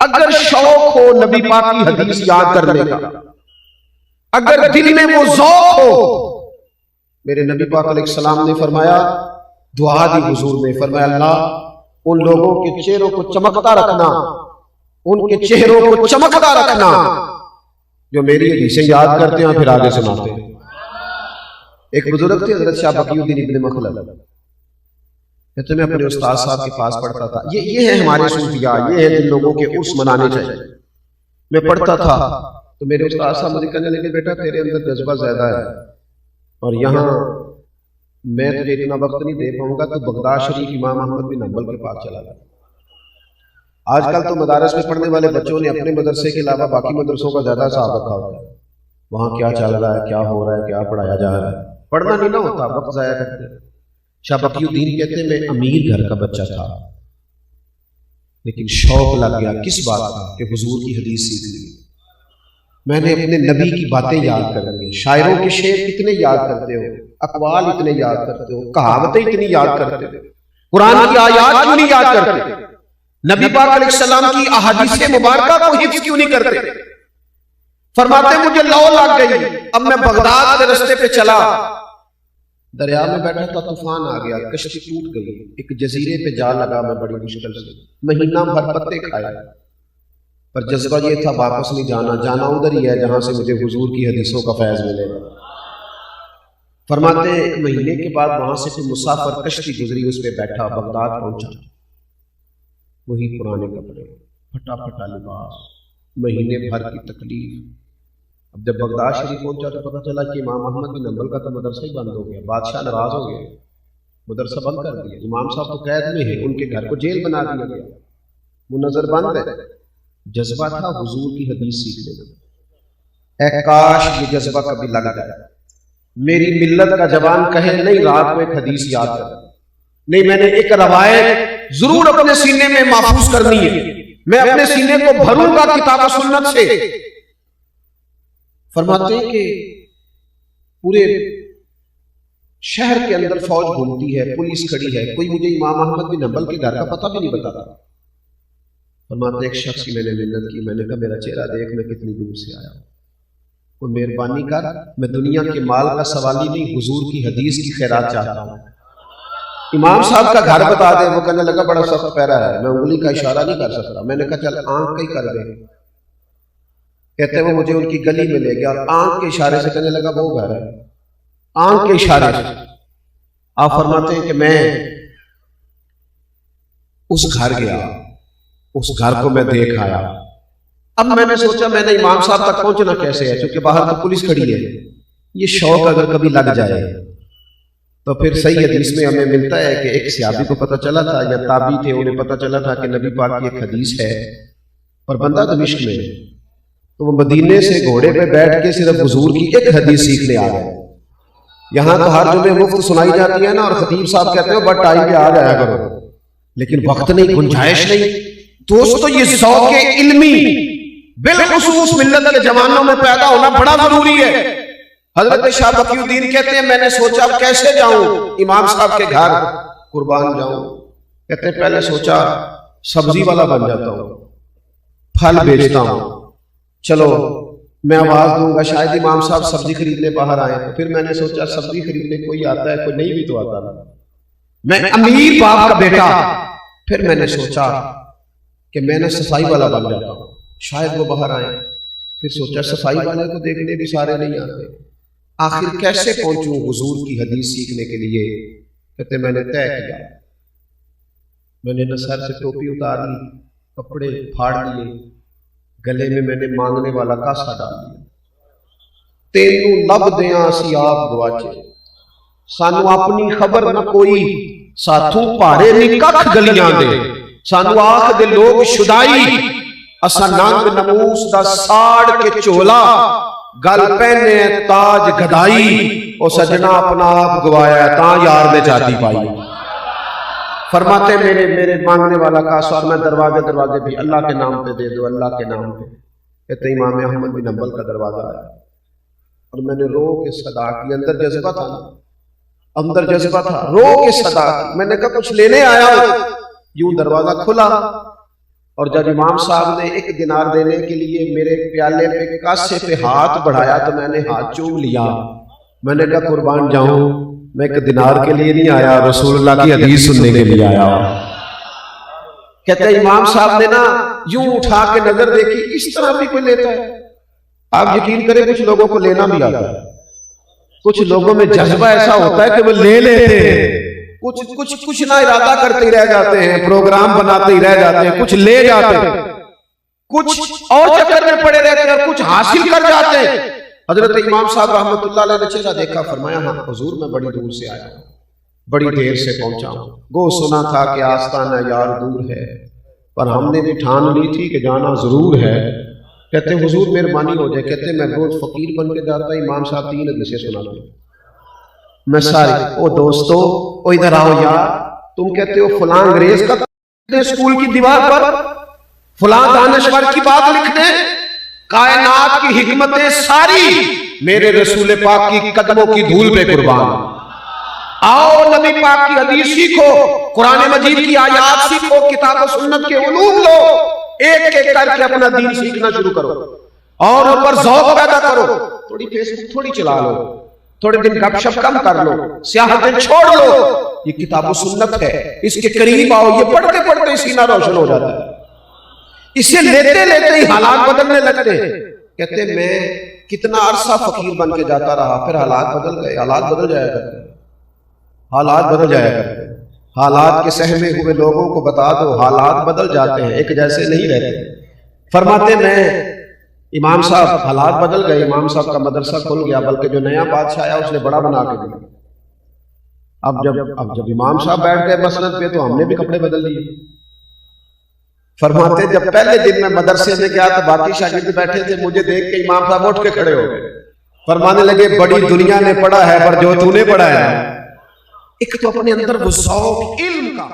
اگر شوق ہو نبی پاک کی حدیث یاد کرنے کا، اگر دل میں وہ ذوق ہو، میرے نبی پاک علیہ السلام نے فرمایا، دعا دی حضور نے فرمایا، اللہ ان لوگوں کے چہروں کو چمکتا رکھنا، ان کے چہروں کو چمکتا رکھنا جو میری حدیثیں یاد کرتے ہیں پھر آگے سناتے ہیں۔ ایک بزرگ تھے حضرت شاہ بقی الدین ابن مخلد، کہتے میں اپنے استاد صاحب کے پاس پڑھتا تھا، یہ ہے ہمارے صوفیاء، یہ ہے جن لوگوں کے عرس منانے چاہیے۔ میں پڑھتا تھا تو میرے استاد صاحب مجھے کہنے لگے، بیٹا تیرے اندر جذبہ زیادہ ہے اور یہاں میں تجھے اتنا وقت نہیں دے پاؤں گا، تو بغداد شریف امام احمد بن حنبل کے پاس چلا گیا۔ آج کل تو مدارس میں پڑھنے والے بچوں نے اپنے مدرسے کے علاوہ باقی مدرسوں کا زیادہ حساب رکھا ہوتا ہے، وہاں کیا چل رہا ہے، کیا ہو رہا ہے، کیا پڑھایا جا رہا ہے، پڑھنا نہیں نہ ہوتا، وقت ضائع کرتے ہیں۔ شاہ بقی الدین کہتے ہیں میں امیر گھر کا بچہ تھا لیکن شوق لگ گیا کس بات کا کہ حضور کی حدیث سیکھ لی۔ میں نے اپنے نبی کی باتیں یاد کر لی، شاعروں کے شعر کتنے یاد کرتے ہو، اقوال اتنے یاد کرتے ہو، کہاوتیں اتنی یاد کرتے ہو، قرآن کی آیات کیوں نہیں یاد کرتے، نبی پاک علیہ السلام کی احادیث مبارکہ کو حفظ کیوں نہیں کرتے؟ فرماتے مجھے لو لگ گئی، اب میں بغداد کے رستے پہ چلا، دریا میں بیٹھا تھا، طوفان آ گیا، کشتی ٹوٹ گئی، ایک جزیرے پہ جا لگا میں بڑی مشکل سے، مہینہ بھر پتے کھایا، پر جذبہ یہ تھا واپس نہیں جانا، جانا ادھر ہی ہے جہاں سے مجھے حضور کی حدیثوں کا فیض ملے گا۔ فرماتے ہیں ایک مہینے کے بعد وہاں سے کوئی مسافر کشتی گزری، اس پہ بیٹھا، بغداد پہنچا، وہی پرانے کپڑے، پھٹا پھٹا لباس، مہینے بھر کی تکلیف۔ اب جب بغداد شریف پہنچا تو پتہ چلا کہ امام احمد بن حنبل کا تو مدرسہ ہی بند ہو گیا، بادشاہ ناراض ہو گیا، مدرسہ بند کر دیا، امام صاحب تو قید میں ہیں، ان کے گھر کو جیل بنا دیا گیا، منظر بند ہے۔ جذبہ تھا حضور کی حدیث سیکھنے کا، اے کاش یہ جذبہ کبھی لگ جائے، میری ملت کا جوان کہے نہیں رات کو ایک حدیث یاد کر، نہیں میں نے ایک روایت ضرور اپنے سینے میں محفوظ کرنی ہے، میں اپنے سینے کو بھروں گا کتاب و سنت سے۔ فرماتے ہیں کہ پورے شہر کے اندر فوج گھومتی ہے، پولیس کھڑی ہے، کوئی مجھے امام احمد بن حنبل کے گھر کا پتہ بھی نہیں بتاتا۔ فرماتے ایک شخص کی میں نے منت کی، میں نے کہا میرا چہرہ دیکھ میں کتنی دور سے آیا ہوں، کوئی مہربانی کر، میں دنیا کے مال کا سوالی نہیں، حضور کی حدیث کی خیرات چاہتا ہوں۔ امام صاحب کا گھر بتا دے، وہ کہنے لگا بڑا سخت پیرا ہے، میں انگلی کا اشارہ نہیں کر سکتا۔ میں نے کہا چل آنکھ کا ہی کر دے، کہتے ہیں وہ مجھے ان کی گلی میں لے گیا اور آنکھ کے اشارے سے کہنے لگا وہ گھر ہے، آنکھ کے اشارے سے۔ آپ فرماتے ہیں کہ میں اس گھر گیا، اس گھر کو میں دیکھ آیا۔ اب میں نے سوچا میں نے امام صاحب تک پہنچنا کیسے ہے، چونکہ باہر تو پولیس کھڑی ہے، یہ شوق اگر کبھی لگ جائے تو پھر صحیح حدیث میں ہمیں ملتا ہے کہ ایک صحابی کو پتہ چلا تھا یا تابعی تھے، انہیں پتہ چلا تھا کہ نبی پاک کی ایک حدیث ہے اور بندہ دمشق میں، تو وہ مدینے سے گھوڑے پہ بیٹھ کے صرف حضور کی ایک حدیث سیکھنے آ گئے۔ یہاں تو ہر جمعے مفت سنائی جاتی ہے نا، اور خطیب صاحب کہتے ہیں بٹ ٹائم پہ آ جایا کرو، لیکن وقت نہیں، گنجائش نہیں۔ دوستو یہ ذوق علمی بالخصوص ملت کے جوانوں میں پیدا ہونا بڑا ضروری ہے۔ حضرت شاہ بقی الدین کہتے ہیں میں نے سوچا اب کیسے جاؤں امام صاحب کے گھر قربان جاؤں، کہتے ہیں پہلے سوچا سبزی والا بن جاتا ہوں، پھل بیچتا ہوں، چلو میں آواز دوں گا شاید امام صاحب سبزی خریدنے باہر آئے، تو پھر میں نے سوچا سبزی خریدنے کوئی آتا ہے کوئی نہیں بھی تو آتا نا، میں امیر باپ کا بیٹا، پھر میں نے سوچا کہ میں نے صفائی والا بن جاتا ہوں، شاید وہ باہر آئے، پھر سوچا صفائی والے کو دیکھنے بھی سارے نہیں آتے، آخر کیسے پہنچوں حضور کی حدیث سیکھنے کے لیے؟ کہتے میں نے طے کیا، میں نے سر سے ٹوپی اتار لی، کپڑے پھاڑ لیے، گلے میں نے مانگنے والا کاسا ڈال دیا، تینوں لب دیاں سی آپ گواچے، سانو اپنی خبر نہ کوئی، ساتھوں پارے نہیں ککھ گلیاں دے، سانو آخ دے لوگ شدائی، اسا ننگ نموس دا ساڑ کے چولا، گل پہنے تاج گدائی، او سجنا اپنا آپ گوایا تاں یار نے چاہتی پائی۔ فرماتے میرے مانگنے والا کاسا، اور میں دروازے بھی اللہ کے نام پہ دے دو، اللہ کے نام پہ۔ کہتے امام احمد بن حنبل کا دروازہ آیا اور میں نے رو کے صدا کی، اندر جذبہ تھا نا، اندر جذبہ تھا، رو کے صدا کی، میں نے کہا کچھ لینے آیا ہوں، یوں دروازہ کھلا، اور جب امام صاحب نے 1 دینار دینے کے لیے میرے پیالے پہ کاسے پہ ہاتھ بڑھایا تو میں نے ہاتھ چوم لیا. میں نے کہا قربان جاؤں، میں 1 دینار کے لیے نہیں آیا، رسول اللہ کی حدیث سننے کے لیے آیا. کہتے ہیں امام صاحب نے نا یوں اٹھا کے نظر دیکھی، اس طرح بھی کوئی لیتا ہے؟ آپ یقین کریں کچھ لوگوں کو لینا بھی آتا ہے، کچھ لوگوں میں جذبہ ایسا ہوتا ہے کہ وہ لے لیتے ہیں، کچھ نہ ارادہ کرتے ہی رہ جاتے ہیں، پروگرام بناتے ہی رہ جاتے ہیں، کچھ لے جاتے ہیں، کچھ اور چکر میں پڑے رہتے ہیں اور کچھ حاصل کر جاتے ہیں. حضرت امام صاحب رحمۃ اللہ علیہ نے چہرہ دیکھا، فرمایا ہاں حضور میں بڑی دور سے آیا ہوں، بڑی دیر سے پہنچا ہوں، گو سنا تھا کہ آستانہ یار دور ہے، پر ہم نے بھی ٹھان لی تھی کہ جانا ضرور ہے. کہتے ہیں حضور مہربانی ہو جائے. کہتے ہیں میں روز فقیر بن کے جاتا، امام صاحب 3 حدیثیں سناتے ہیں، میں ساری او دوستو او ادھر آؤ یار، تم کہتے ہو فلاں انگریز کا اسکول کی دیوار پر فلاں دانشور کی بات لکھ دیں، کائنات کی حکمتیں ساری میرے رسول پاک کی قدموں کی دھول پہ قربان. آؤ نبی پاک کی حدیث سیکھو، قرآن مجید کی آیات سیکھو، کتاب و سنت کے علوم لو، ایک ایک کر کے اپنا دین سیکھنا شروع کرو اور اوپر ذوق پیدا کرو. تھوڑی فیس بک تھوڑی چلا لو، تھوڑے دن گپ شپ کم کر لو، سیاحتیں چھوڑ لو، یہ کتاب و سنت ہے، اس کے قریب آؤ، یہ پڑھتے پڑھتے سینہ روشن ہو جاتا ہے، اسے لیتے لیتے ہی حالات بدلنے لگتے ہیں. کہتے ہیں میں کتنا عرصہ فقیر بن کے جاتا رہا، پھر حالات بدل گئے. حالات بدل جایا کرتے ہیں، حالات بدل جایا کرتے ہیں. حالات کے سہمے ہوئے لوگوں کو بتا دو حالات بدل جاتے ہیں، ایک جیسے نہیں رہتے. فرماتے میں امام صاحب حالات بدل گئے، امام صاحب کا مدرسہ کھل گیا، بلکہ جو نیا بادشاہ آیا اس نے بڑا بنا کے دیا. اب جب امام صاحب بیٹھ گئے مسند پہ تو ہم نے بھی کپڑے بدل لیے. فرماتے جب پہلے دن میں مدرسے میں گیا تو باقی شاگرد بیٹھے تھے، مجھے دیکھ کے امام صاحب اٹھ کے کھڑے ہو گئے، فرمانے لگے بڑی دنیا نے پڑھا ہے پر جو تو نے پڑھا ہے ایک تو اپنے اندر وہ ذوق علم کا